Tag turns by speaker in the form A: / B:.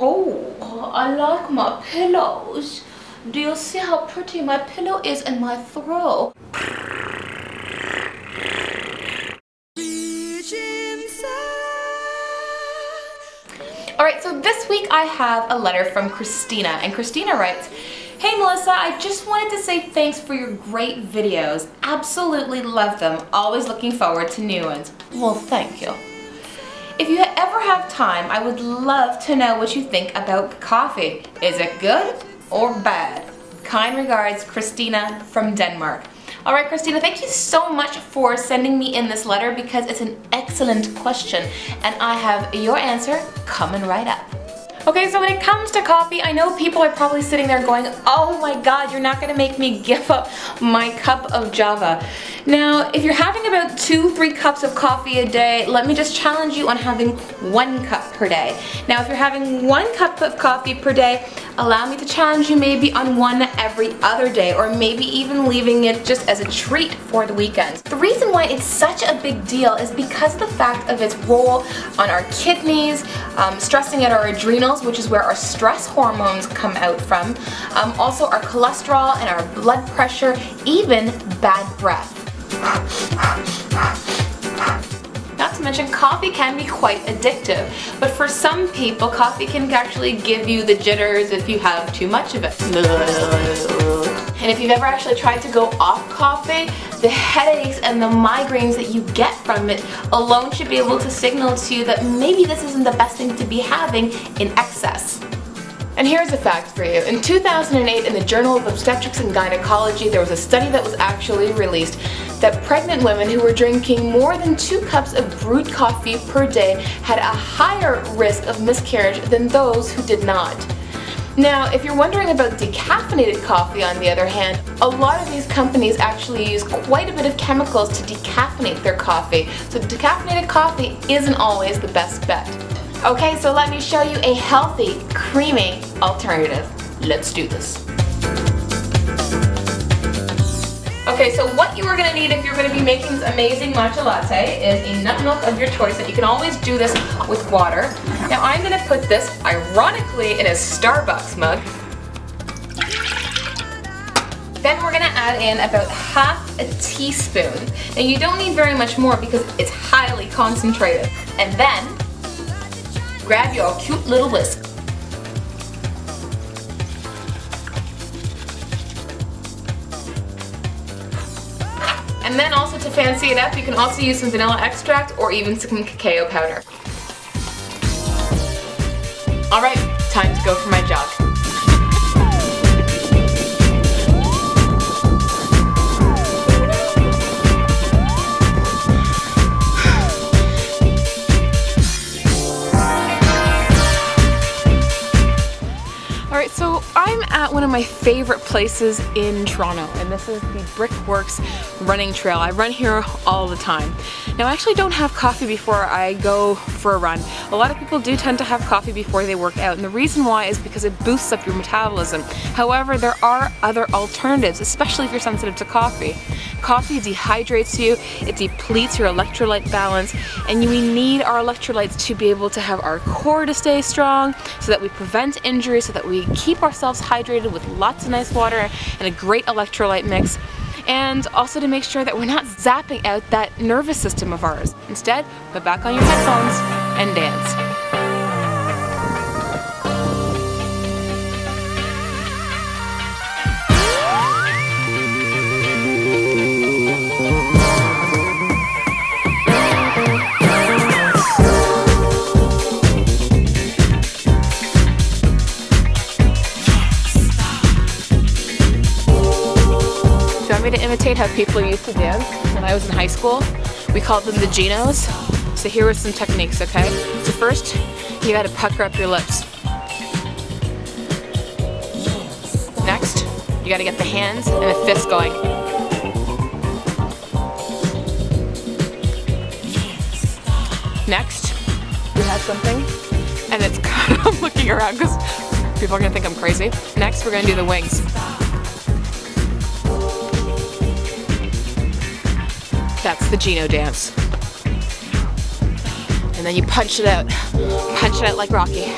A: Oh, I like my pillows. Do you see how pretty my pillow is in my throat? Alright, so this week I have a letter from Christina, and Christina writes, "Hey Melissa, I just wanted to say thanks for your great videos. Absolutely love them. Always looking forward to new ones." Well, thank you. If you ever have time, I would love to know what you think about coffee. Is it good or bad? Kind regards, Christina from Denmark. Alright Christina, thank you so much for sending me in this letter because it's an excellent question and I have your answer coming right up. Okay, so when it comes to coffee, I know people are probably sitting there going, "Oh my god, you're not going to make me give up my cup of Java." Now, if you're having about 2-3 cups of coffee a day, let me just challenge you on having 1 cup per day. Now, if you're having 1 cup of coffee per day, allow me to challenge you maybe on 1 every other day, or maybe even leaving it just as a treat for the weekends. The reason why it's such a big deal is because of the fact of its role on our kidneys, stressing out our adrenals, which is where our stress hormones come out from, also our cholesterol and our blood pressure, even bad breath. Not to mention, coffee can be quite addictive, but for some people, coffee can actually give you the jitters if you have too much of it. And if you've ever actually tried to go off coffee, the headaches and the migraines that you get from it alone should be able to signal to you that maybe this isn't the best thing to be having in excess. And here's a fact for you. In 2008, in the Journal of Obstetrics and Gynecology, there was a study that was actually released that pregnant women who were drinking more than 2 cups of brewed coffee per day had a higher risk of miscarriage than those who did not. Now, if you're wondering about decaffeinated coffee, on the other hand, a lot of these companies actually use quite a bit of chemicals to decaffeinate their coffee. So decaffeinated coffee isn't always the best bet. Okay, so let me show you a healthy, creamy alternative. Let's do this. Okay, so what you are going to need if you're going to be making this amazing matcha latte is a nut milk of your choice, and you can always do this with water. Now I'm going to put this, ironically, in a Starbucks mug. Then we're going to add in about half a teaspoon. Now you don't need very much more because it's highly concentrated. And then, grab your cute little whisk. And then also, to fancy it up, you can also use some vanilla extract or even some cacao powder. Alright, time to go for my jog. Alright, so I'm at one of my favorite places in Toronto, and this is the Brickworks running trail. I run here all the time. Now I actually don't have coffee before I go for a run. A lot of people do tend to have coffee before they work out, and the reason why is because it boosts up your metabolism. However, there are other alternatives, especially if you're sensitive to coffee. Coffee dehydrates you, it depletes your electrolyte balance, and we need our electrolytes to be able to have our core to stay strong, so that we prevent injury, so that we keep ourselves hydrated with lots of nice water and a great electrolyte mix, and also to make sure that we're not zapping out that nervous system of ours. Instead, put back on your headphones and dance. To imitate how people used to dance when I was in high school. We called them the Genos. So here are some techniques, okay? So first, you gotta pucker up your lips. Next, you gotta get the hands and the fists going. Next, we have something, and it's kind of, I'm looking around because people are gonna think I'm crazy. Next, we're gonna do the wings. That's the Geno dance. And then you punch it out like Rocky.